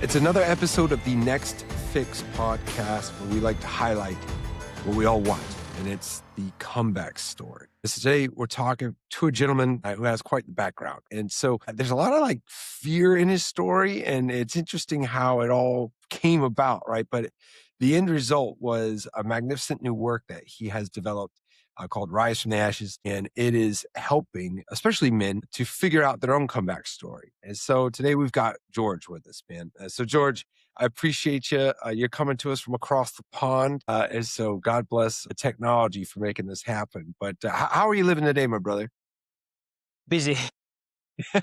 It's another episode of the Next Fix podcast where we like to highlight what we all want, and it's the comeback story. Today, we're talking to a gentleman who has quite the background. And so there's a lot of fear in his story, and it's interesting how it all came about, right? But the end result was a magnificent new work that he has developed called Rise from the Ashes. And it is helping, especially men, to figure out their own comeback story. And so today we've got George with us, man. So George, I appreciate you. You're coming to us from across the pond. And so God bless the technology for making this happen. But how are you living today, my brother? Busy.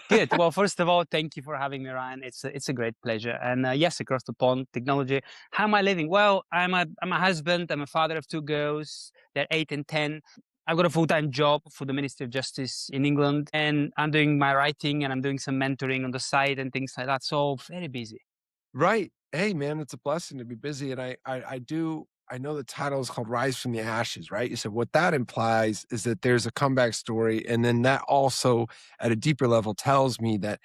Good. Well, first of all, thank you for having me, Ryan. It's a great pleasure. And yes, across the pond, technology. How am I living? Well, I'm a husband. I'm a father of 2 girls. They're 8 and 10. I've got a full-time job for the Ministry of Justice in England, and I'm doing my writing and I'm doing some mentoring on the side and things like that. So very busy. Right. Hey, man, it's a blessing to be busy. And I know the title is called Rise from the Ashes, right? You said what that implies is that there's a comeback story. And then that also at a deeper level tells me that,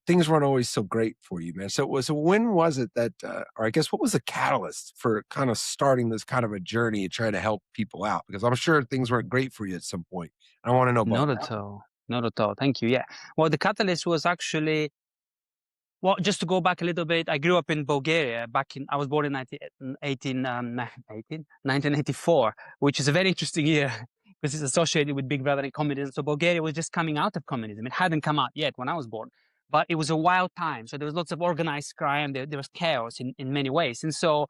things weren't always so great for you, man. So when was it that, or I guess what was the catalyst for kind of starting this kind of a journey and trying to help people out? Because I'm sure things weren't great for you at some point. I want to know about Not at all. Not at all. Thank you. Yeah. Well, the catalyst was actually, well, just to go back a little bit, I grew up in Bulgaria. I was born in 1984, which is a very interesting year because it's associated with Big Brother and communism. So Bulgaria was just coming out of communism. It hadn't come out yet when I was born, but it was a wild time. So there was lots of organized crime. There was chaos in many ways. And so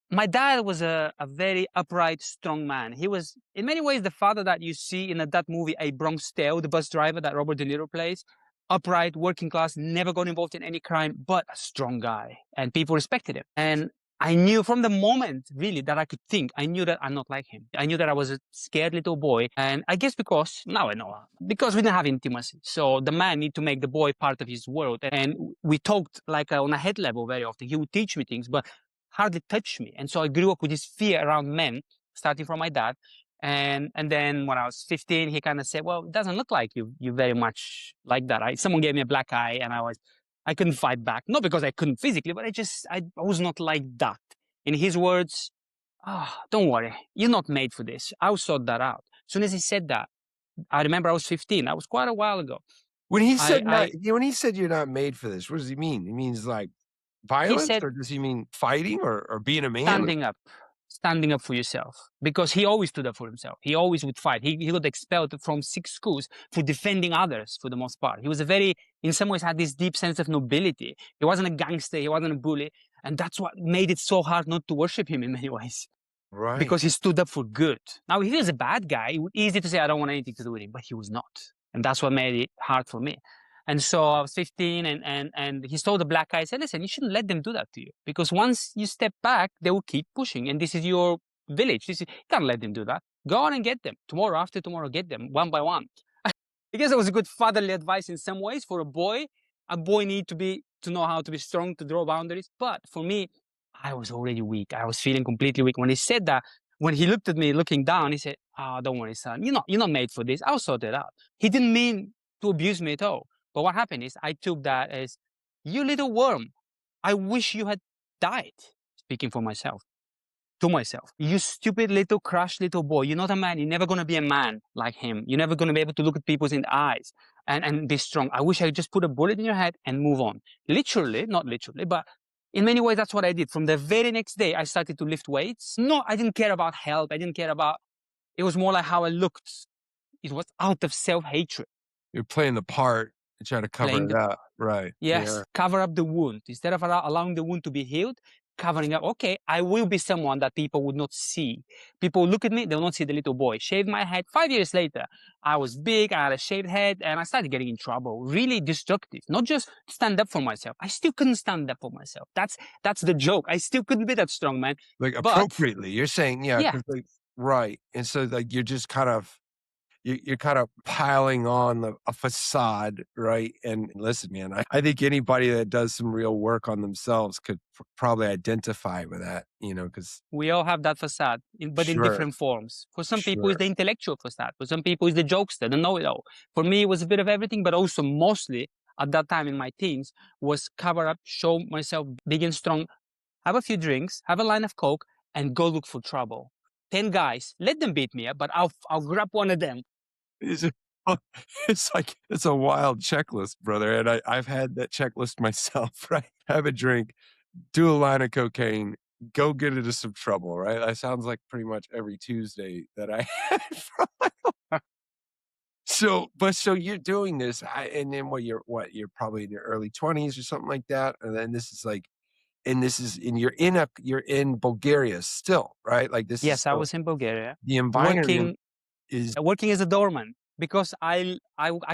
my dad was a very upright, strong man. He was, in many ways, the father that you see in that movie, A Bronx Tale, the bus driver that Robert De Niro plays. Upright, working class, never got involved in any crime, but a strong guy. And people respected him. And I knew from the moment, really, that I could think, I knew that I'm not like him. I knew that I was a scared little boy. And I guess now I know, because we didn't have intimacy. So the man need to make the boy part of his world. And we talked on a head level very often. He would teach me things, but hardly touch me. And so I grew up with this fear around men, starting from my dad. And then when I was 15, he kind of said, well, it doesn't look like you very much like that. Someone gave me a black eye and I couldn't fight back. Not because I couldn't physically, but I was not like that. In his words, don't worry, you're not made for this. I'll sort that out. As soon as he said that, I remember I was 15. That was quite a while ago. When he said when he said you're not made for this, what does he mean? He means violence, or does he mean fighting or being a man? Standing up for yourself, because he always stood up for himself. He always would fight. He got expelled from 6 schools for defending others for the most part. He was in some ways had this deep sense of nobility. He wasn't a gangster. He wasn't a bully. And that's what made it so hard not to worship him in many ways. Right. Because he stood up for good. Now, if he was a bad guy, it would be easy to say, I don't want anything to do with him, but he was not. And that's what made it hard for me. And so I was 15 and he told the black guy, he said, listen, you shouldn't let them do that to you. Because once you step back, they will keep pushing. And this is your village. You can't let them do that. Go on and get them. Tomorrow, after tomorrow, get them one by one. I guess it was a good fatherly advice in some ways for a boy. A boy need to know how to be strong, to draw boundaries. But for me, I was already weak. I was feeling completely weak. When he said that, when he looked at me looking down, he said, don't worry, son. You're not made for this. I'll sort it out. He didn't mean to abuse me at all. But what happened is I took that as, you little worm, I wish you had died, speaking for myself, to myself. You stupid little crushed little boy, you're not a man, you're never going to be a man like him. You're never going to be able to look at people in the eyes and be strong. I wish I could just put a bullet in your head and move on. Literally, not literally, but in many ways, that's what I did. From the very next day, I started to lift weights. No, I didn't care about health. It was more like how I looked. It was out of self-hatred. You're playing the part. Try to cover it up, right? Yes, yeah. Cover up the wound. Instead of allowing the wound to be healed, covering up, okay, I will be someone that people would not see. People look at me, they will not see the little boy. Shaved my head. 5 years later, I was big, I had a shaved head, and I started getting in trouble. Really destructive. Not just stand up for myself. I still couldn't stand up for myself. That's the joke. I still couldn't be that strong, man. Appropriately, you're saying, yeah. Right. And so you're just you're kind of piling on a facade, right? And listen, man, I think anybody that does some real work on themselves could probably identify with that, because we all have that facade, but in different forms. For some people, it's the intellectual facade. For some people, it's the jokester, the know-it-all. For me, it was a bit of everything, but also mostly at that time in my teens was cover up, show myself big and strong, have a few drinks, have a line of coke, and go look for trouble. 10 guys, let them beat me up, but I'll grab one of them. Is it- It's like it's a wild checklist, brother. And I've had that checklist myself, right? Have a drink, do a line of cocaine, go get into some trouble, right? That sounds like pretty much every Tuesday that I had from my life. So you're doing this, and then you're probably in your early 20s or something like that, and then this is like, and this is, and you're in Bulgaria still, right? Like this is Yes, I still was in Bulgaria the environment working is working as a doorman because I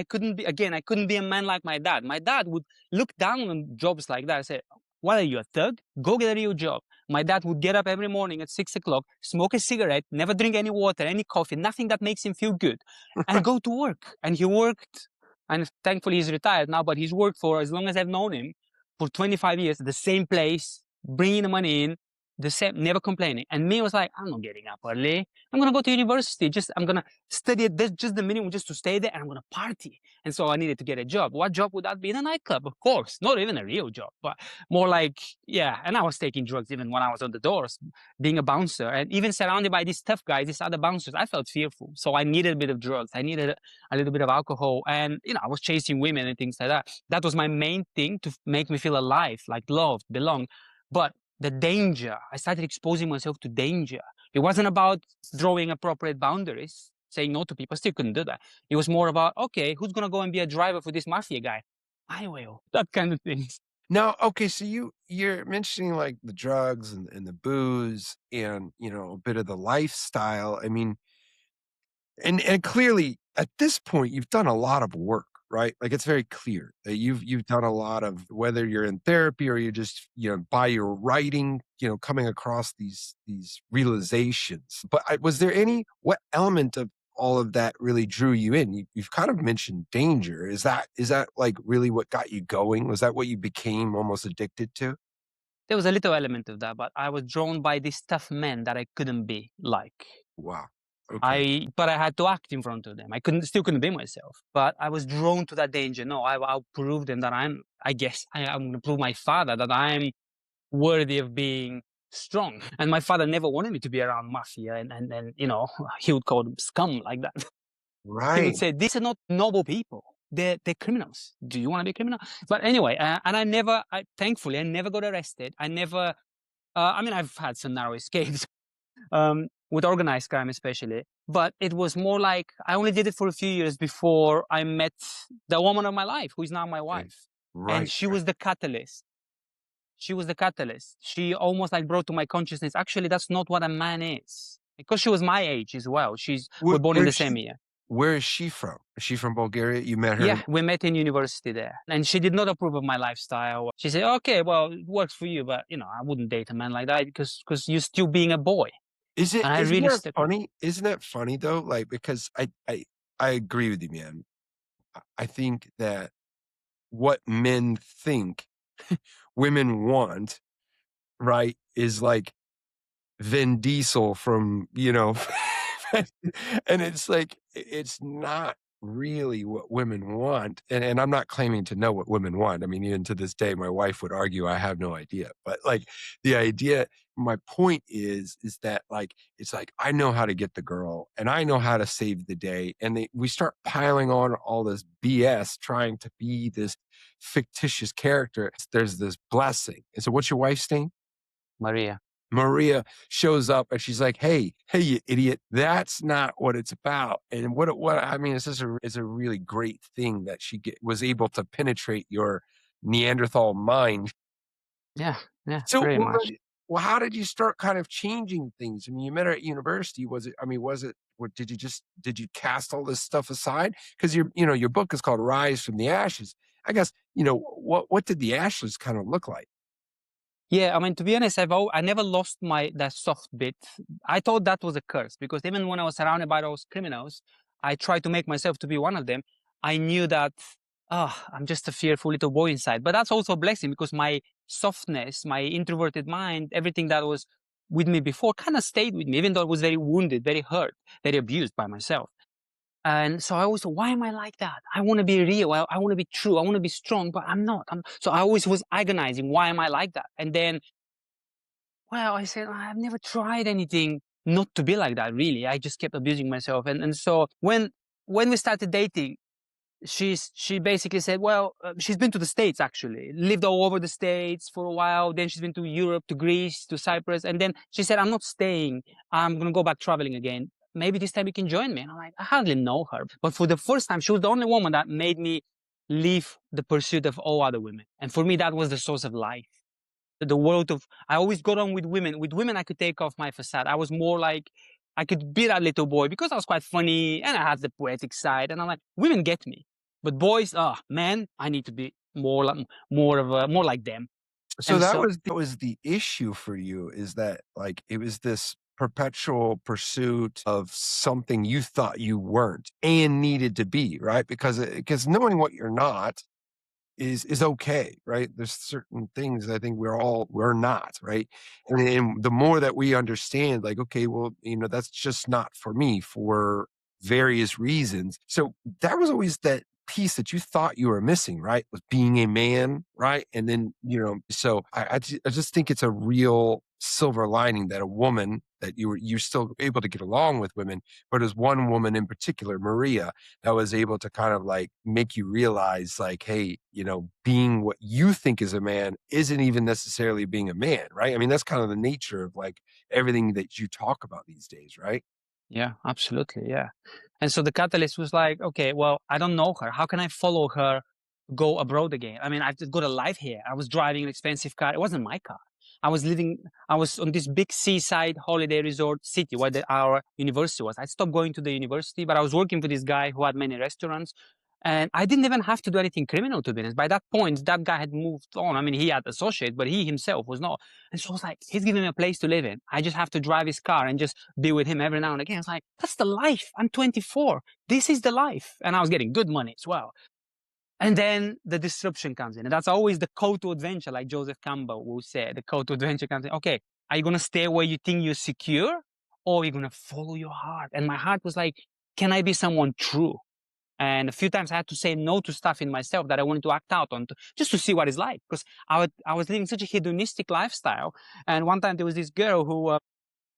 couldn't be, again, I couldn't be a man like my dad. My dad would look down on jobs like that. I said, what are you, a thug? Go get a real job. My dad would get up every morning at 6 o'clock, smoke a cigarette, never drink any water, any coffee, nothing that makes him feel good, and go to work. And he worked, and thankfully he's retired now, but he's worked for as long as I've known him, for 25 years, the same place, bringing the money in, the same, never complaining. And me was like, I'm not getting up early. I'm gonna go to university. I'm gonna study just the minimum just to stay there, and I'm gonna party. And so I needed to get a job. What job would that be? In a nightclub, of course. Not even a real job, but more like, yeah. And I was taking drugs even when I was on the doors, being a bouncer, and even surrounded by these tough guys, these other bouncers. I felt fearful, so I needed a bit of drugs. I needed a little bit of alcohol, and I was chasing women and things like that. That was my main thing to make me feel alive, like loved, belonged. But the danger, I started exposing myself to danger. It wasn't about drawing appropriate boundaries, saying no to people. I still couldn't do that. It was more about, okay, who's going to go and be a driver for this mafia guy? I will. That kind of things. now okay. So you're mentioning like the drugs and the booze and a bit of the lifestyle. I mean, and clearly at this point you've done a lot of work, right? Like it's very clear that you've done a lot of, whether you're in therapy or you're just by your writing, coming across these realizations. But was there what element of all of that really drew you in? You've kind of mentioned danger. Is that like really what got you going? Was that what you became almost addicted to? There was a little element of that, but I was drawn by these tough men that I couldn't be like. Wow. Okay. But I had to act in front of them. I still couldn't be myself, but I was drawn to that danger. No, I'll prove them that I guess I'm going to prove my father that I'm worthy of being strong. And my father never wanted me to be around mafia, and he would call them scum like that. He would Right. say, these are not noble people. They're criminals. Do you want to be a criminal? But anyway, and thankfully, I never got arrested. I never, I've had some narrow escapes, with organized crime especially, but it was more like I only did it for a few years before I met the woman of my life, who is now my Right. wife. And Right. she was the catalyst. She was the catalyst. She almost like brought to my consciousness, actually, that's not what a man is. Because she was my age as well. We're born in Where the is same she? year. Where is she from? Is she from Bulgaria? You met her? Yeah, we met in university there. And she did not approve of my lifestyle. She said, okay, well, it works for you, but I wouldn't date a man like that because you're still being a boy. Is it And I isn't really that stuck with it. funny? Isn't that funny though? Like, because I agree with you, man. I think that what men think women want, right, is like Vin Diesel from, and it's like, it's not really what women want. And I'm not claiming to know what women want. I mean, even to this day, my wife would argue I have no idea. But like the idea, my point is that like, it's like, I know how to get the girl and I know how to save the day. And we start piling on all this BS, trying to be this fictitious character. There's this blessing. And so what's your wife's name? Maria. Maria shows up and she's like, "Hey, you idiot! That's not what it's about." And what I mean, it's a really great thing that was able to penetrate your Neanderthal mind. Yeah, yeah, So, pretty well, much. how did you start kind of changing things? I mean, you met her at university. Was it? I mean, was it? What did you cast all this stuff aside? Because your book is called "Rise from the Ashes." I guess what did the ashes kind of look like? Yeah, I mean, to be honest, I never lost that soft bit. I thought that was a curse because even when I was surrounded by those criminals, I tried to make myself to be one of them. I knew that, I'm just a fearful little boy inside. But that's also a blessing because my softness, my introverted mind, everything that was with me before kind of stayed with me, even though I was very wounded, very hurt, very abused by myself. And so I always thought, why am I like that? I want to be real. I want to be true. I want to be strong, but I'm not. So I always was agonizing. Why am I like that? And then, well, I said, I've never tried anything not to be like that, really. I just kept abusing myself. And so when we started dating, she basically said, well, she's been to the States, actually, lived all over the States for a while. Then she's been to Europe, to Greece, to Cyprus. And then she said, I'm not staying. I'm going to go back traveling again. Maybe this time you can join me. And I'm like, I hardly know her. But for the first time, she was the only woman that made me leave the pursuit of all other women. And for me, that was the source of life. The world of, I always got on with women. With women, I could take off my facade. I was more like, I could be that little boy because I was quite funny and I had the poetic side. And I'm like, women get me. But boys, man, I need to be more like them. So And that was the issue for you, is that like it was this perpetual pursuit of something you thought you weren't and needed to be, right? Because knowing what you're not is okay, right? There's certain things I think we're not, right? And the more that we understand, like, okay, well, that's just not for me for various reasons. So that was always that piece that you thought you were missing, right? Was being a man, right? And then, so I just think it's a real silver lining that a woman that you're still able to get along with women, but as one woman in particular, Maria, that was able to kind of like make you realize like, hey, being what you think is a man isn't even necessarily being a man, right? I mean, that's kind of the nature of like everything that you talk about these days, right? yeah, absolutely. Yeah. And so the catalyst was like, okay, well, I don't know her. How can I follow her, go abroad again? I mean, I've got a life here. I was driving an expensive car. It wasn't my car. I was on this big seaside holiday resort city where our university was. I stopped going to the university, but I was working for this guy who had many restaurants. And I didn't even have to do anything criminal, to be honest. By that point, that guy had moved on. I mean, he had associates, but he himself was not. And so I was like, he's giving me a place to live in. I just have to drive his car and just be with him every now and again. I was like, that's the life. I'm 24. This is the life. And I was getting good money as well. And then the disruption comes in. And that's always the call to adventure, like Joseph Campbell will say. The call to adventure comes in. Okay, are you going to stay where you think you're secure? Or are you going to follow your heart? And my heart was like, can I be someone true? And a few times I had to say no to stuff in myself that I wanted to act out on, just to see what it's like. Because I was living such a hedonistic lifestyle. And one time there was this girl who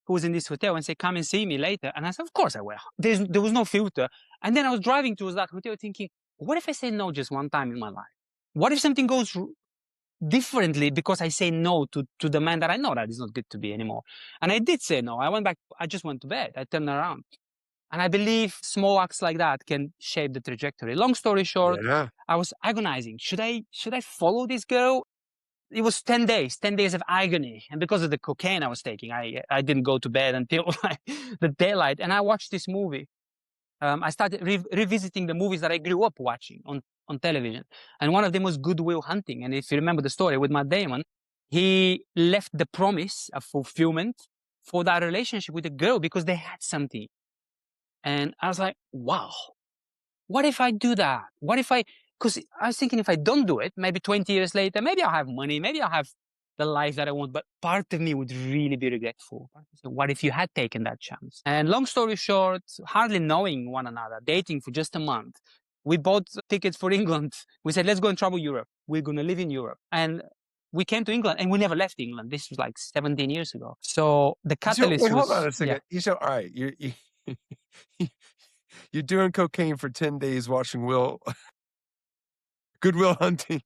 was in this hotel and said, come and see me later. And I said, of course I will. There was no filter. And then I was driving towards that hotel thinking, what if I say no just one time in my life? What if something goes differently because I say no to the man that I know that is not good to be anymore? And I did say no. I went back. I just went to bed. I turned around. And I believe small acts like that can shape the trajectory. Long story short, Yeah. I was agonizing. Should I follow this girl? It was 10 days of agony. And because of the cocaine I was taking, I didn't go to bed until like the daylight. And I watched this movie. I started revisiting the movies that I grew up watching on television. And one of them was Good Will Hunting. And if you remember the story with Matt Damon, he left the promise of fulfillment for that relationship with the girl because they had something. And I was like, wow, what if I do that? What if because I was thinking if I don't do it, maybe 20 years later, maybe I'll have money, maybe I'll have the life that I want, but part of me would really be regretful. So what if you had taken that chance? And long story short, hardly knowing one another, dating for just a month, we bought tickets for England. We said, let's go and travel Europe. We're going to live in Europe. And we came to England and we never left England. This was like 17 years ago. So the So catalyst wait, hold on was, a second. All right, you're doing cocaine for 10 days, watching Goodwill Hunting,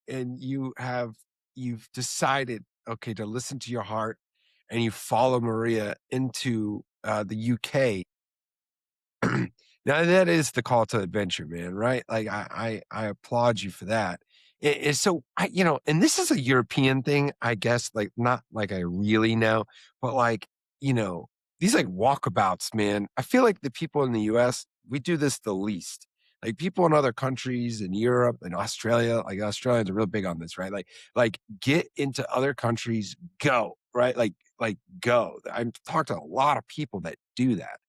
and you've decided, okay, to listen to your heart, and you follow Maria into the UK. Now that is the call to adventure, man, right? Like I applaud you for that. So and this is a European thing, I guess, like not like I really know, but like, these like walkabouts, man. I feel like the people in the US, we do this the least. Like people in other countries in Europe and Australia, like Australians are real big on this, right? Like get into other countries, go, right? Like go. I've talked to a lot of people that do that.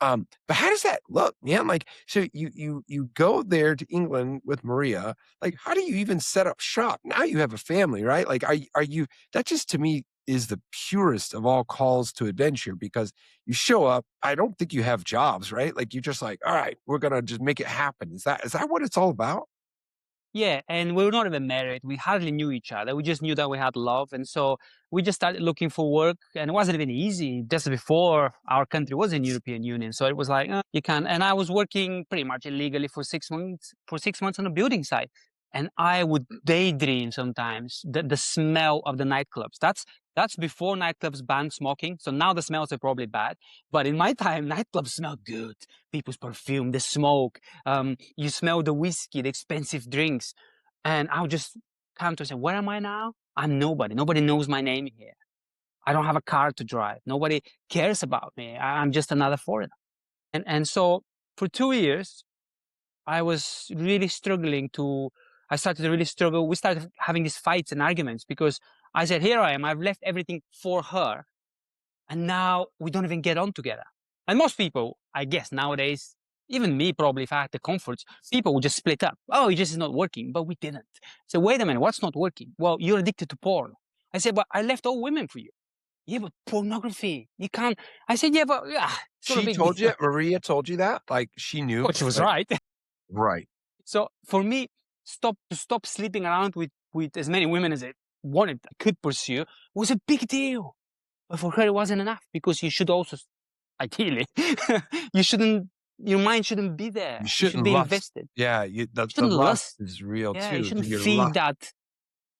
But how does that look, man? Like, so you go there to England with Maria. Like, how do you even set up shop? Now you have a family, right? Like, are you? That just to me is the purest of all calls to adventure because you show up. I don't think you have jobs, right? Like you're just like, all right, we're gonna just make it happen. Is that what it's all about? Yeah, and we were not even married. We hardly knew each other. We just knew that we had love. And so we just started looking for work. And it wasn't even easy just before our country was in European Union. So it was like, you can. And I was working pretty much illegally for 6 months, on the building site. And I would daydream sometimes the smell of the nightclubs. That's before nightclubs banned smoking. So now the smells are probably bad. But in my time, nightclubs smelled good. People's perfume, the smoke, you smell the whiskey, the expensive drinks. And I'll just come to say, where am I now? I'm nobody. Nobody knows my name here. I don't have a car to drive. Nobody cares about me. I'm just another foreigner. And so for 2 years, I was really I started to really struggle. We started having these fights and arguments because I said, here I am. I've left everything for her. And now we don't even get on together. And most people, I guess nowadays, even me probably, if I had the comforts, people would just split up. Oh, it just is not working. But we didn't. So wait a minute, what's not working? Well, you're addicted to porn. I said, but I left all women for you. Yeah, but pornography, you can't. I said, yeah, but yeah, it's not a She big told deal. you, Maria told you that? Like she knew? But she was Like, right. right. So for me, stop sleeping around with as many women as I wanted, I could pursue, was a big deal. But for her, it wasn't enough because you should also, ideally, you shouldn't, your mind shouldn't be there. You You should shouldn't be lust. invested. Yeah, You the shouldn't lust lust. is real Yeah, you too. shouldn't Your feed lust. that.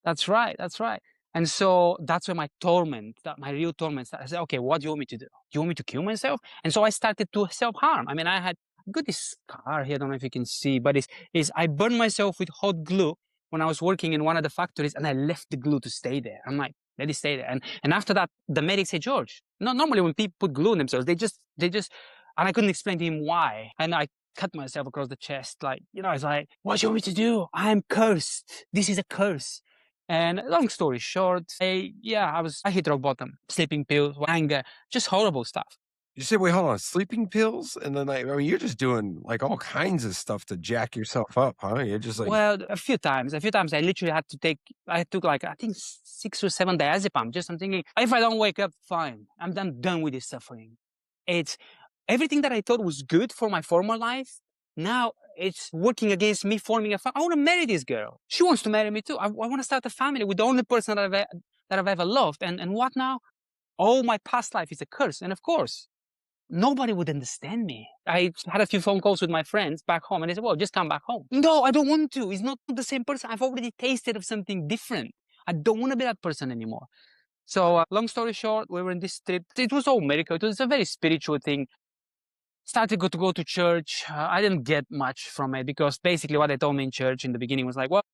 That's right. That's right. And so that's where my torment, my real torment started. I said, okay, what do you want me to do? Do you want me to kill myself? And so I started to self-harm. I mean, I got this scar here. I don't know if you can see, but it's I burned myself with hot glue when I was working in one of the factories, and I left the glue to stay there. I'm like, let it stay there. And after that, the medic said, George, no, normally when people put glue on themselves, they just, and I couldn't explain to him why. And I cut myself across the chest. Like, it's like, what do you want me to do? I'm cursed. This is a curse. And long story short, I hit rock bottom. Sleeping pills, anger, just horrible stuff. You say, wait, hold on, sleeping pills? And then I mean, you're just doing like all kinds of stuff to jack yourself up, huh? You're just like, Well, a few times I literally I took like, I think 6 or 7 diazepam. Just I'm thinking, if I don't wake up, fine. I'm done with this suffering. It's everything that I thought was good for my former life. Now it's working against me forming a family. I want to marry this girl. She wants to marry me too. I want to start a family with the only person that I've ever loved. And what now? All my past life is a curse. And of course, nobody would understand me. I had a few phone calls with my friends back home, and they said, well, just come back home. No, I don't want to. It's not the same person. I've already tasted of something different. I don't want to be that person anymore. So long story short, we were in this trip. It was all miracle. It was a very spiritual thing. Started to go to church. I didn't get much from it because basically what they told me in church in the beginning was like, well,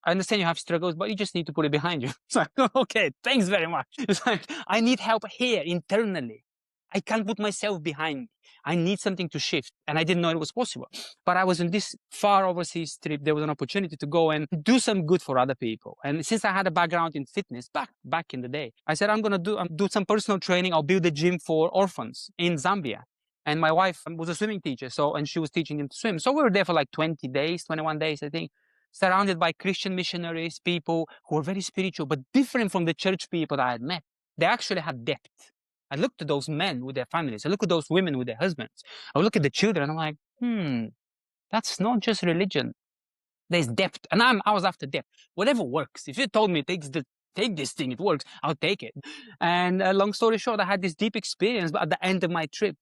I understand you have struggles, but you just need to put it behind you. It's like, okay, thanks very much. It's like, I need help here internally. I can't put myself behind me. I need something to shift. And I didn't know it was possible. But I was on this far overseas trip. There was an opportunity to go and do some good for other people. And since I had a background in fitness back in the day, I said, I'm going to do some personal training. I'll build a gym for orphans in Zambia. And my wife was a swimming teacher. And she was teaching them to swim. So we were there for like 20 days, 21 days, I think, surrounded by Christian missionaries, people who were very spiritual, but different from the church people that I had met. They actually had depth. I looked at those men with their families. I look at those women with their husbands. I look at the children and I'm like, that's not just religion. There's depth. And I was after depth. Whatever works. If you told me take this thing, it works, I'll take it. And long story short, I had this deep experience, but at the end of my trip,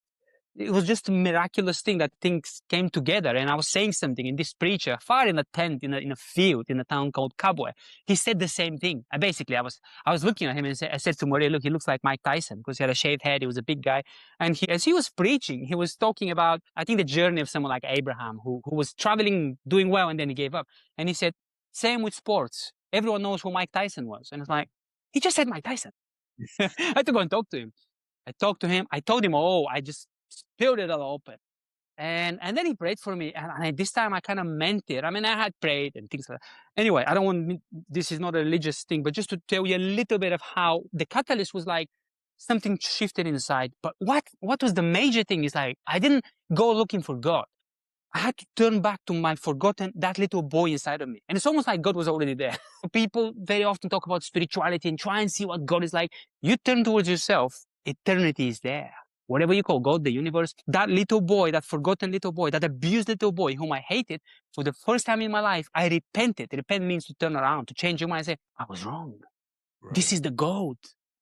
it was just a miraculous thing that things came together. And I was saying something, and this preacher, far in a tent, in a field, in a town called Kabwe, he said the same thing. I was looking at him and I said to Maria, look, he looks like Mike Tyson because he had a shaved head. He was a big guy. And as he was preaching, he was talking about, I think, the journey of someone like Abraham, who was traveling, doing well, and then he gave up. And he said, same with sports. Everyone knows who Mike Tyson was. And it's like, he just said Mike Tyson. I had to go and talk to him. I talked to him. I told him, I just spilled it all open. And then he prayed for me. And this time I kind of meant it. I mean, I had prayed and things like that. Anyway, this is not a religious thing, but just to tell you a little bit of how the catalyst was like something shifted inside. But what was the major thing is like, I didn't go looking for God. I had to turn back to that little boy inside of me. And it's almost like God was already there. People very often talk about spirituality and try and see what God is like. You turn towards yourself, eternity is there. Whatever you call God, the universe, that little boy, that forgotten little boy, that abused little boy whom I hated, for the first time in my life, I repented. Repent means to turn around, to change your mind and say, I was wrong. This is the gold.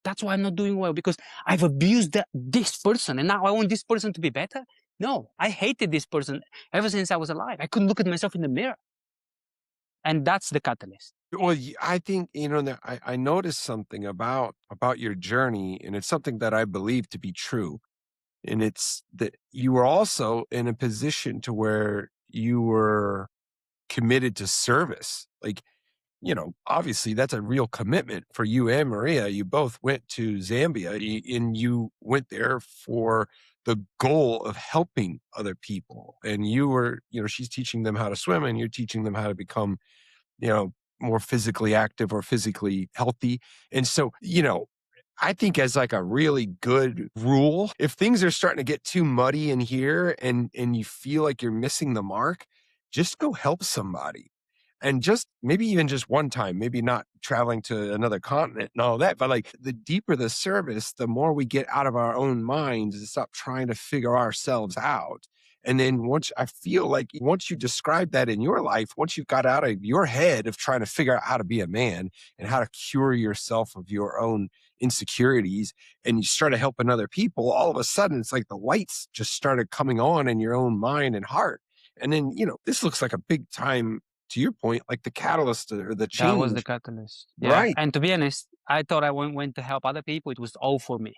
That's why I'm not doing well, because I've abused this person and now I want this person to be better. No, I hated this person ever since I was alive. I couldn't look at myself in the mirror. And that's the catalyst. Well, I think, that I noticed something about your journey, and it's something that I believe to be true. And it's that you were also in a position to where you were committed to service. Like, obviously that's a real commitment for you and Maria. You both went to Zambia and you went there for the goal of helping other people. And you were, she's teaching them how to swim and you're teaching them how to become, you know, more physically active or physically healthy. And so, I think as like a really good rule, if things are starting to get too muddy in here and you feel like you're missing the mark, just go help somebody. And just maybe even just one time, maybe not traveling to another continent and all that, but like the deeper the service, the more we get out of our own minds and stop trying to figure ourselves out. And then I feel like once you describe that in your life, once you've got out of your head of trying to figure out how to be a man and how to cure yourself of your own insecurities, and you started helping other people, all of a sudden it's like the lights just started coming on in your own mind and heart. And then, this looks like a big time, to your point, like the catalyst or the That was the change. catalyst. Yeah. Right. And to be honest, I thought I went to help other people. It was all for me.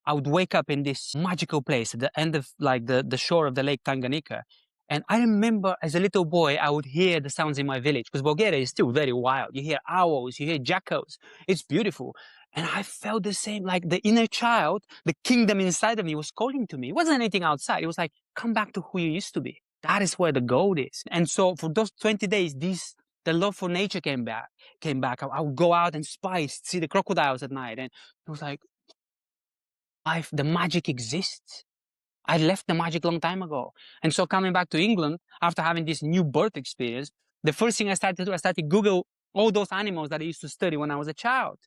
I would wake up in this magical place at the end of like the shore of the Lake Tanganyika. And I remember as a little boy, I would hear the sounds in my village because Bulgaria is still very wild. You hear owls, you hear jackals. It's beautiful. And I felt the same, like the inner child, the kingdom inside of me was calling to me. It wasn't anything outside. It was like, come back to who you used to be. That is where the gold is. And so for those 20 days, the love for nature came back. I would go out and see the crocodiles at night. And it was like, the magic exists. I left the magic long time ago. And so coming back to England, after having this new birth experience, the first thing I started to do, I started to Google all those animals that I used to study when I was a child.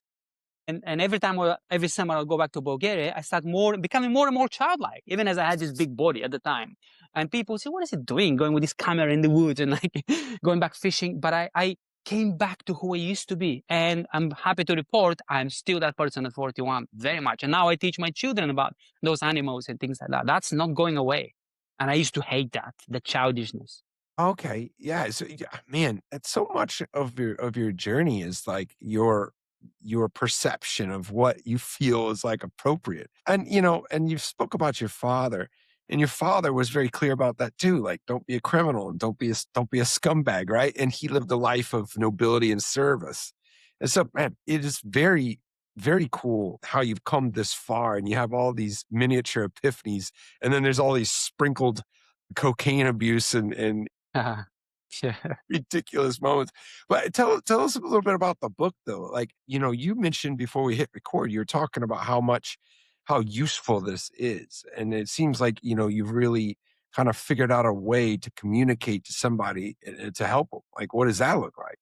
And every summer I'll go back to Bulgaria, I start becoming more and more childlike, even as I had this big body at the time. And people say, what is he doing, going with this camera in the woods and like going back fishing? But I came back to who I used to be. And I'm happy to report I'm still that person at 41, very much. And now I teach my children about those animals and things like that. That's not going away. And I used to hate that, the childishness. Okay. Yeah. So man, that's so much of your journey is like your perception of what you feel is like appropriate. And and you spoke about your father, and your father was very clear about that too. Like, don't be a criminal and don't be a scumbag, right? And he lived a life of nobility and service. And so, man, it is very, very cool how you've come this far and you have all these miniature epiphanies, and then there's all these sprinkled cocaine abuse and Yeah. ridiculous moments. But tell us a little bit about the book though. Like, you mentioned before we hit record, you were talking about how useful this is. And it seems like, you've really kind of figured out a way to communicate to somebody to help them. Like, what does that look like?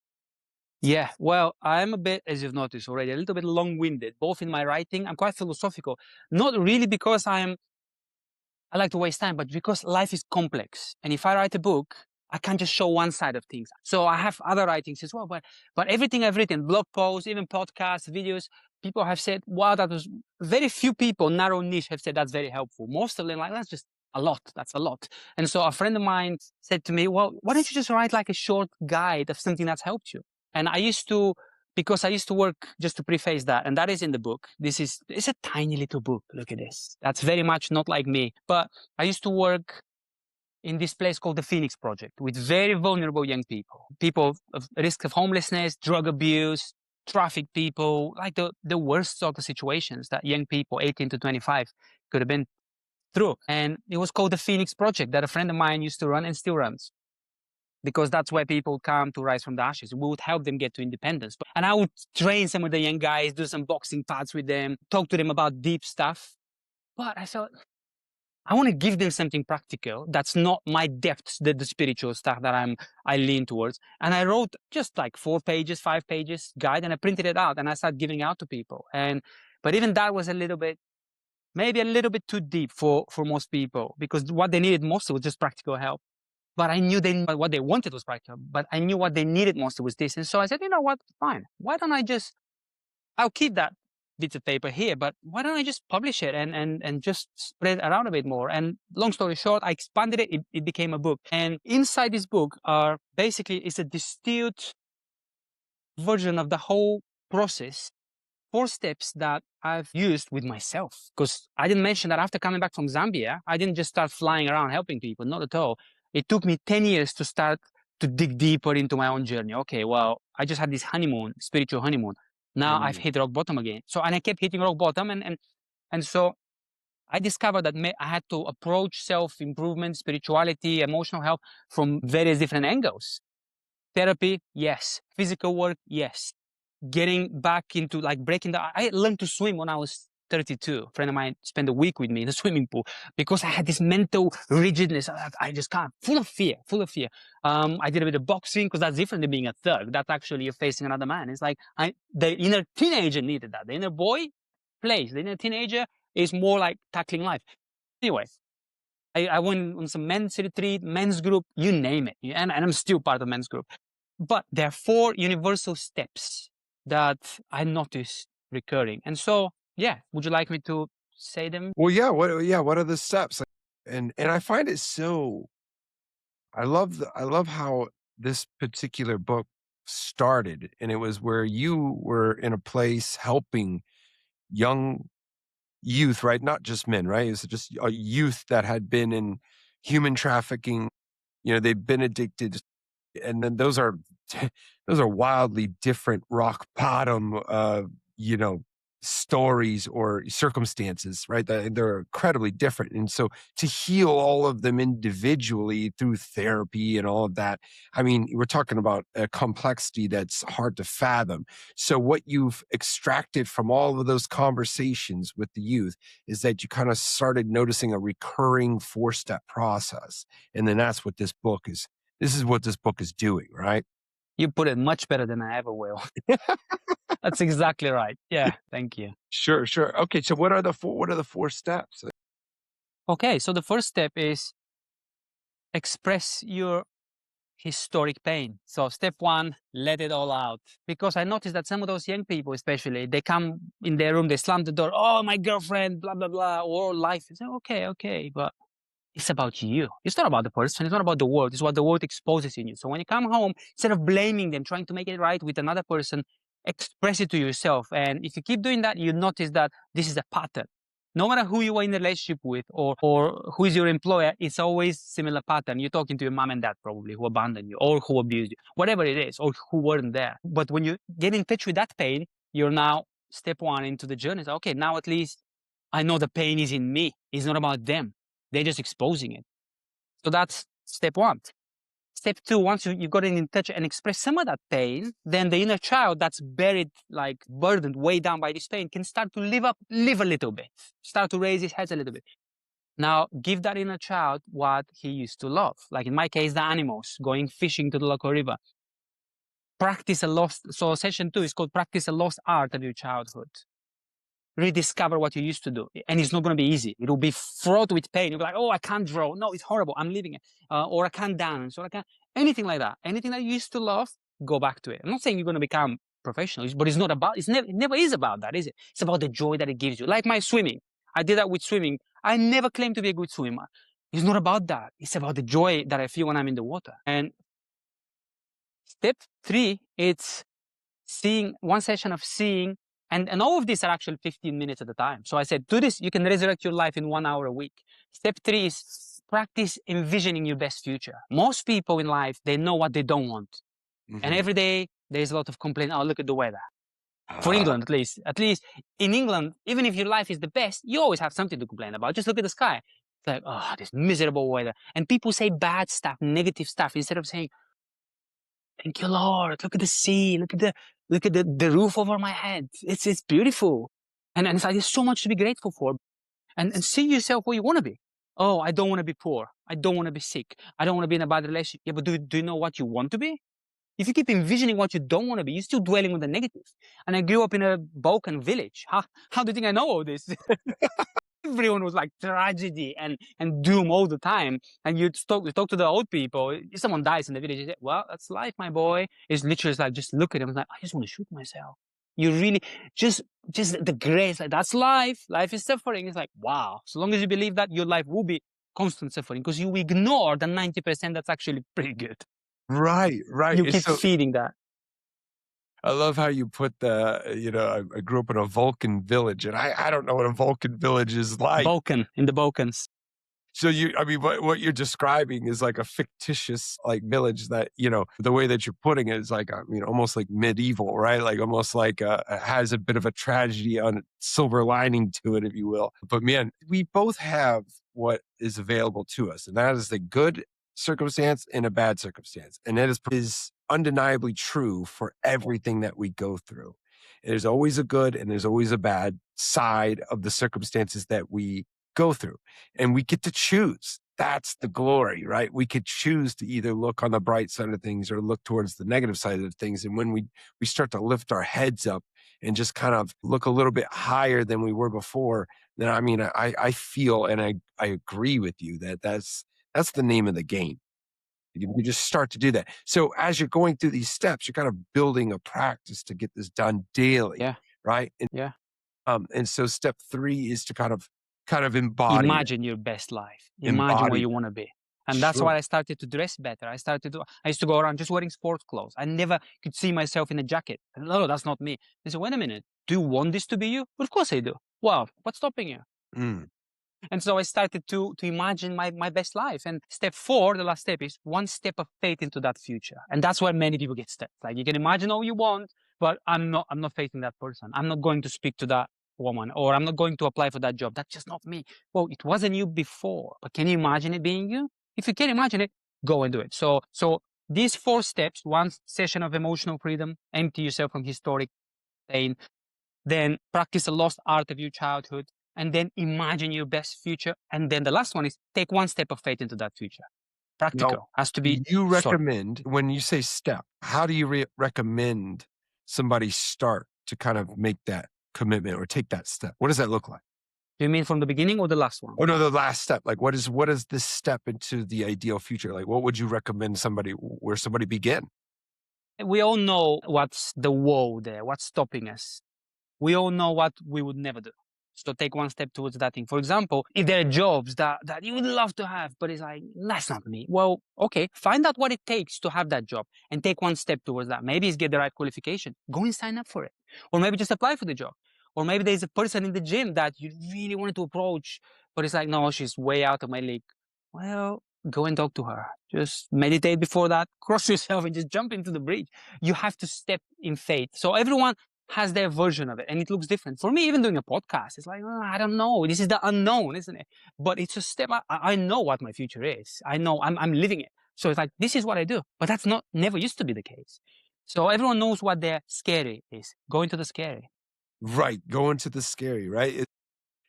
Yeah, well, I'm a bit, as you've noticed already, a little bit long-winded, both in my writing. I'm quite philosophical, not really because I like to waste time, but because life is complex. And if I write a book, I can't just show one side of things. So I have other writings as well. But everything I've written, blog posts, even podcasts, videos, people have said, wow, that was very few people, narrow niche, have said that's very helpful. Most of them like, that's just a lot. That's a lot. And so a friend of mine said to me, well, why don't you just write like a short guide of something that's helped you? And because I used to work, just to preface that, and that is in the book. It's a tiny little book. Look at this. That's very much not like me. But I used to work in this place called the Phoenix Project with very vulnerable young people of risk of homelessness, drug abuse, traffic people, like the worst sort of situations that young people, 18 to 25, could have been through. And it was called the Phoenix Project that a friend of mine used to run and still runs, because that's where people come to rise from the ashes. We would help them get to independence. And I would train some of the young guys, do some boxing parts with them, talk to them about deep stuff. But I thought, I want to give them something practical that's not my depths, the spiritual stuff that I lean towards. And I wrote just like 4 pages, 5 pages guide, and I printed it out and I started giving it out to people. But even that was maybe a little bit too deep for most people, because what they needed most was just practical help. But I knew what they wanted was practical, but I knew what they needed most was this. And so I said, you know what, fine. Why don't I'll keep that bit of paper here, but why don't I just publish it and just spread it around a bit more? And long story short, I expanded it. It became a book. And inside this book it's a distilled version of the whole process, 4 steps that I've used with myself. Because I didn't mention that after coming back from Zambia, I didn't just start flying around helping people, not at all. It took me 10 years to start to dig deeper into my own journey. Okay, well, I just had this honeymoon, spiritual honeymoon. Now I've hit rock bottom again. And I kept hitting rock bottom. And so I discovered that I had to approach self-improvement, spirituality, emotional health from various different angles. Therapy, yes. Physical work, yes. Getting back into like breaking the. I learned to swim when I was 32. A friend of mine spent a week with me in the swimming pool because I had this mental rigidness. I just can't. Full of fear. I did a bit of boxing because that's different than being a thug. That's actually you're facing another man. It's like the inner teenager needed that. The inner boy plays. The inner teenager is more like tackling life. Anyway, I went on some men's retreat, men's group, you name it. And I'm still part of men's group. But there are 4 universal steps that I noticed recurring. And so, yeah, would you like me to say them? Well, yeah. What are the steps? And I find it so. I love how this particular book started, and it was where you were in a place helping young youth, right? Not just men, right? It's just a youth that had been in human trafficking. They've been addicted, and then those are wildly different rock bottom, stories or circumstances, right? They're incredibly different. And so to heal all of them individually through therapy and all of that, I mean, we're talking about a complexity that's hard to fathom. So what you've extracted from all of those conversations with the youth is that you kind of started noticing a recurring 4-step process. And then that's what this is what this book is doing, right? You put it much better than I ever will. That's exactly right. Yeah, thank you. Sure. Okay, so what are the 4 steps? Okay, so the first step is express your historic pain. So step 1, let it all out. Because I noticed that some of those young people, especially, they come in their room, they slam the door, oh, my girlfriend, blah, blah, blah, or life. It's okay, but it's about you. It's not about the person. It's not about the world. It's what the world exposes in you. So when you come home, instead of blaming them, trying to make it right with another person, express it to yourself. And if you keep doing that, you notice that this is a pattern. No matter who you are in a relationship with or who is your employer, it's always similar pattern. You're talking to your mom and dad probably who abandoned you or who abused you, whatever it is, or who weren't there. But when you get in touch with that pain, you're now step 1 into the journey. So, okay, now at least I know the pain is in me. It's not about them. They're just exposing it. So that's step 1. Step 2, once you got in touch and express some of that pain, then the inner child that's buried, like burdened, way down by this pain, can start to live a little bit, start to raise his head a little bit. Now, give that inner child what he used to love. Like in my case, the animals, going fishing to the local river. So session 2 is called Practice a Lost Art of Your Childhood. Rediscover what you used to do. And it's not going to be easy. It will be fraught with pain. You'll be like, oh, I can't draw. No, it's horrible. I'm leaving it. Or I can't dance. Or I can't. Anything like that. Anything that you used to love, go back to it. I'm not saying you're going to become professional, but it's not about, it never is about that, is it? It's about the joy that it gives you. Like my swimming. I did that with swimming. I never claimed to be a good swimmer. It's not about that. It's about the joy that I feel when I'm in the water. And step 3, it's seeing, one session of seeing. And all of these are actually 15 minutes at a time. So I said, do this, you can resurrect your life in 1 hour a week. Step 3 is practice envisioning your best future. Most people in life, they know what they don't want. And every day, there's a lot of complaint, oh, look at the weather. For England, at least. At least in England, even if your life is the best, you always have something to complain about. Just look at the sky. It's like, oh, this miserable weather. And people say bad stuff, negative stuff, instead of saying, thank you, Lord. Look at the sea. Look at the roof over my head. It's beautiful. And it's like, there's so much to be grateful for. And see yourself where you want to be. Oh, I don't want to be poor. I don't want to be sick. I don't want to be in a bad relationship. Yeah, but do you know what you want to be? If you keep envisioning what you don't want to be, you're still dwelling on the negative. And I grew up in a Balkan village. How do you think I know all this? Everyone was like tragedy and doom all the time. And you talk to the old people. If someone dies in the village, you say, well, that's life, my boy. It's literally like, just look at him. Like, I just want to shoot myself. You really just the grace, like that's life. Life is suffering. It's like, wow. So long as you believe that, your life will be constant suffering because you ignore the 90% that's actually pretty good. Right, right. You It's keep so feeding that. I love how you put I grew up in a Vulcan village, and I don't know what a Vulcan village is like. Balkan, in the Balkans. So I mean, what you're describing is like a fictitious like village that, the way that you're putting it is like, almost like medieval, right? Like almost like has a bit of a tragedy on silver lining to it, if you will. But man, we both have what is available to us, and that is the good circumstance and a bad circumstance. And that is undeniably true for everything that we go through. There's always a good and there's always a bad side of the circumstances that we go through, and we get to choose. That's the glory, right? We could choose to either look on the bright side of things or look towards the negative side of things. And when we start to lift our heads up and just kind of look a little bit higher than we were before, then I mean, I feel and I agree with you that that's the name of the game. You just start to do that. So as you're going through these steps, you're kind of building a practice to get this done daily, Yeah, right? yeah. And so step 3 is to kind of embody it. Imagine your best life. Imagine where Embody you it. want to be. And that's Sure. why I started to dress better. I used to go around just wearing sports clothes. I never could see myself in a jacket. No, that's not me. I said, wait a minute. Do you want this to be you? Of course I do. Well, what's stopping you? Mm. And so I started to imagine my best life. And step 4, the last step, is one step of faith into that future. And that's where many people get stuck. Like, you can imagine all you want, but I'm not facing that person. I'm not going to speak to that woman, or I'm not going to apply for that job. That's just not me. Well, it wasn't you before, but can you imagine it being you? If you can imagine it, go and do it. So these 4 steps: one session of emotional freedom, empty yourself from historic pain, then practice the lost art of your childhood, and then imagine your best future. And then the last one is take one step of faith into that future. Now, Practical, has to be you solid. recommend, when you say step, how do you recommend somebody start to kind of make that commitment or take that step? What does that look like? Do you mean from the beginning or the last one? Oh no, the last step. Like what is this step into the ideal future? Like what would you recommend where somebody begin? We all know what's the wall there, what's stopping us. We all know what we would never do. So take one step towards that thing. For example, if there are jobs that you would love to have, but it's like, that's not me. Well, okay, find out what it takes to have that job and take one step towards that. Maybe it's get the right qualification. Go and sign up for it. Or maybe just apply for the job. Or maybe there's a person in the gym that you really wanted to approach, but it's like, no, she's way out of my league. Well, go and talk to her. Just meditate before that, cross yourself and just jump into the bridge. You have to step in faith. So everyone has their version of it, and it looks different. For me, even doing a podcast, it's like, oh, I don't know. This is the unknown, isn't it? But it's a step. I know what my future is. I know I'm living it. So it's like, this is what I do. But that's never used to be the case. So everyone knows what their scary is. Go into the scary. Right. Go into the scary, right?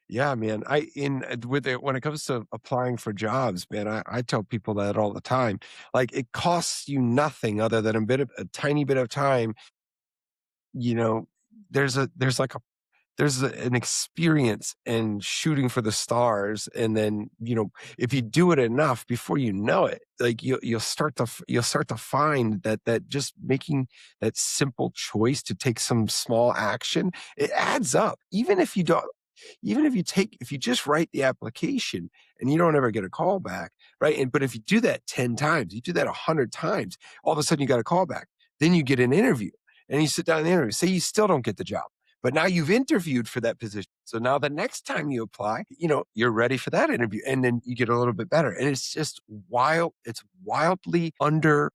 Yeah, man. When it comes to applying for jobs, man, I tell people that all the time. Like it costs you nothing other than a tiny bit of time. You know, there's an experience in shooting for the stars, and then if you do it enough, before you know it, like you'll start to find that just making that simple choice to take some small action, it adds up. If you just write the application and you don't ever get a call back, right? But if you do that 10 times, you do that 100 times, all of a sudden you got a call back. Then you get an interview and you sit down in the interview. Say you still don't get the job, but now you've interviewed for that position. So now the next time you apply, you're ready for that interview, and then you get a little bit better. And it's just wild. It's wildly undervalued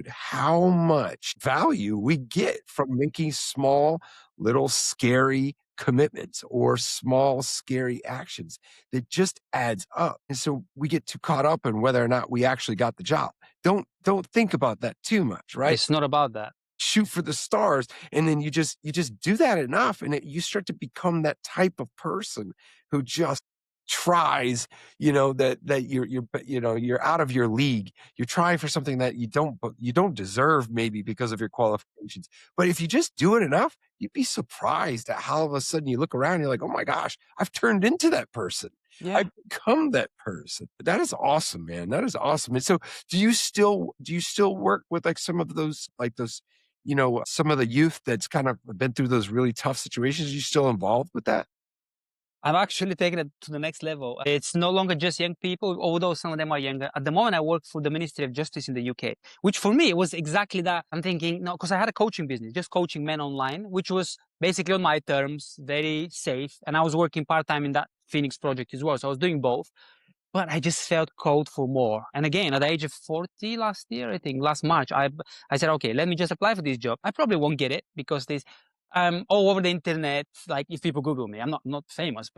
how much value we get from making small, little scary commitments or small, scary actions that just adds up. And so we get too caught up in whether or not we actually got the job. Don't think about that too much, right? It's not about that. Shoot for the stars, and then you just do that enough, and you start to become that type of person who just tries, that you're out of your league. You're trying for something that you don't deserve, maybe because of your qualifications. But if you just do it enough, you'd be surprised at how all of a sudden you look around and you're like, oh my gosh, I've turned into that person. Yeah. I've become that person. That is awesome, man. That is awesome. And so do you still work with like some of those, some of the youth that's kind of been through those really tough situations? Are you still involved with that? I'm actually taking it to the next level. It's no longer just young people, although some of them are younger. At the moment, I work for the Ministry of Justice in the UK, which for me was exactly that. I'm thinking, no, because I had a coaching business, just coaching men online, which was basically on my terms, very safe. And I was working part-time in that Phoenix project as well. So I was doing both. But I just felt called for more. And again, at the age of 40 last year, I think last March, I said, okay, let me just apply for this job. I probably won't get it because there's all over the internet. Like if people Google me, I'm not famous,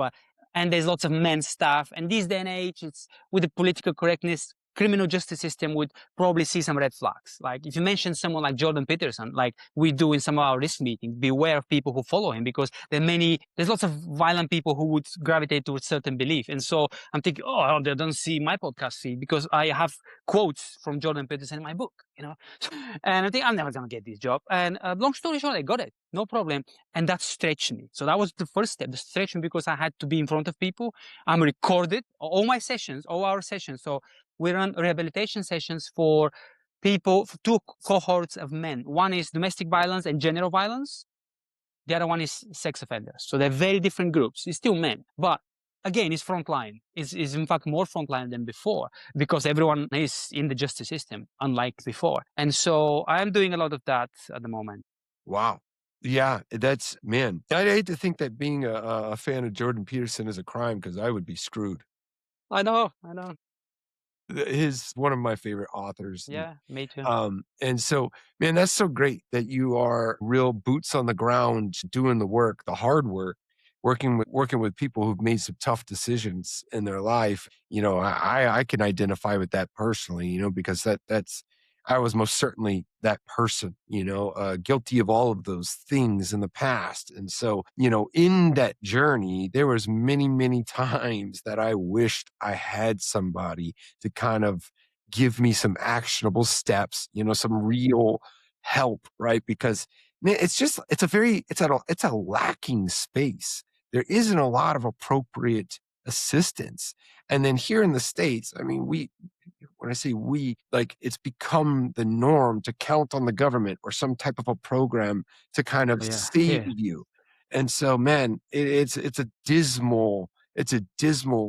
and there's lots of men's stuff. And this day and age, it's with the political correctness, criminal justice system would probably see some red flags. Like if you mention someone like Jordan Peterson, like we do in some of our risk meetings, beware of people who follow him because there's lots of violent people who would gravitate towards certain belief. And so I'm thinking, oh, they don't see my podcast feed because I have quotes from Jordan Peterson in my book, And I think I'm never going to get this job. And long story short, I got it. No problem. And that stretched me. So that was the first step, the stretch me because I had to be in front of people. I'm recorded, all my sessions, all our sessions. So we run rehabilitation sessions for people, for two cohorts of men. One is domestic violence and general violence. The other one is sex offenders. So they're very different groups. It's still men, but again, it's frontline. It's in fact more frontline than before because everyone is in the justice system, unlike before. And so I'm doing a lot of that at the moment. Wow. Yeah, man. I'd hate to think that being a fan of Jordan Peterson is a crime because I would be screwed. I know. He's one of my favorite authors. Yeah, me too. And so, man, that's so great that you are real boots on the ground, doing the work, the hard work, working with people who've made some tough decisions in their life. I can identify with that personally, because I was most certainly that person, guilty of all of those things in the past. And so, in that journey, there was many, many times that I wished I had somebody to kind of give me some actionable steps, some real help, right? Because man, it's a lacking space. There isn't a lot of appropriate assistance. And then here in the States, I mean, when I say we, like it's become the norm to count on the government or some type of a program to kind of save you. And so, man, it's a dismal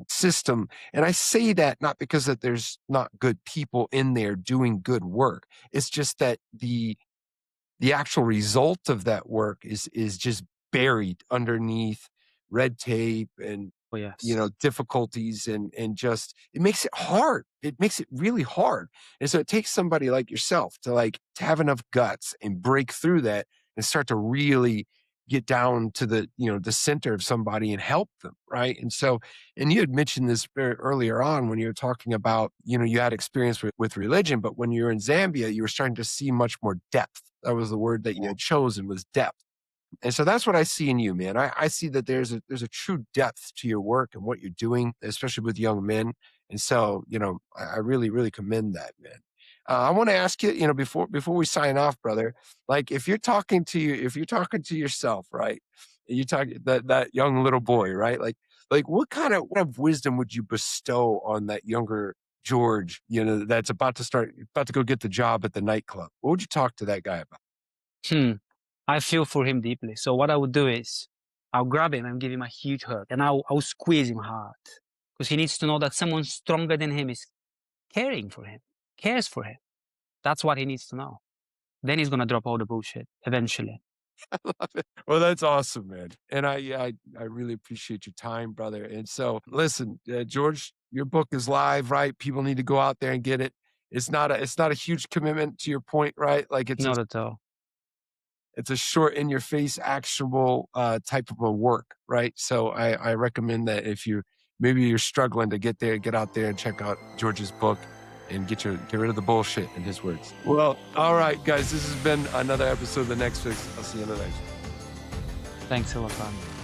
system. And I say that not because that there's not good people in there doing good work. It's just that the actual result of that work is just buried underneath red tape and difficulties and just it makes it hard. It makes it really hard. And so it takes somebody like yourself to have enough guts and break through that and start to really get down to the center of somebody and help them, right? And so, and you had mentioned this very earlier on when you were talking about, you had experience with religion, but when you were in Zambia, you were starting to see much more depth. That was the word that you had chosen, was depth. And so that's what I see in you, man. I see that there's a true depth to your work and what you're doing, especially with young men. And so, I really, really commend that, man. I want to ask you, before we sign off, brother, like if you're talking to yourself, right? You talk that young little boy, right? Like what kind of wisdom would you bestow on that younger George, that's about to go get the job at the nightclub? What would you talk to that guy about? I feel for him deeply. So what I would do is I'll grab him and give him a huge hug and I'll squeeze him hard because he needs to know that someone stronger than him is caring for him, cares for him. That's what he needs to know. Then he's going to drop all the bullshit eventually. I love it. Well, that's awesome, man. And I really appreciate your time, brother. And so listen, George, your book is live, right? People need to go out there and get it. It's not a huge commitment to your point, right? Like it's not at all. It's a short, in-your-face, actionable type of a work, right? So I recommend that if maybe you're struggling to get out there and check out George's book and get rid of the bullshit, in his words. Well, all right, guys, this has been another episode of The Next Fix. I'll see you in the next one. Thanks a lot, man.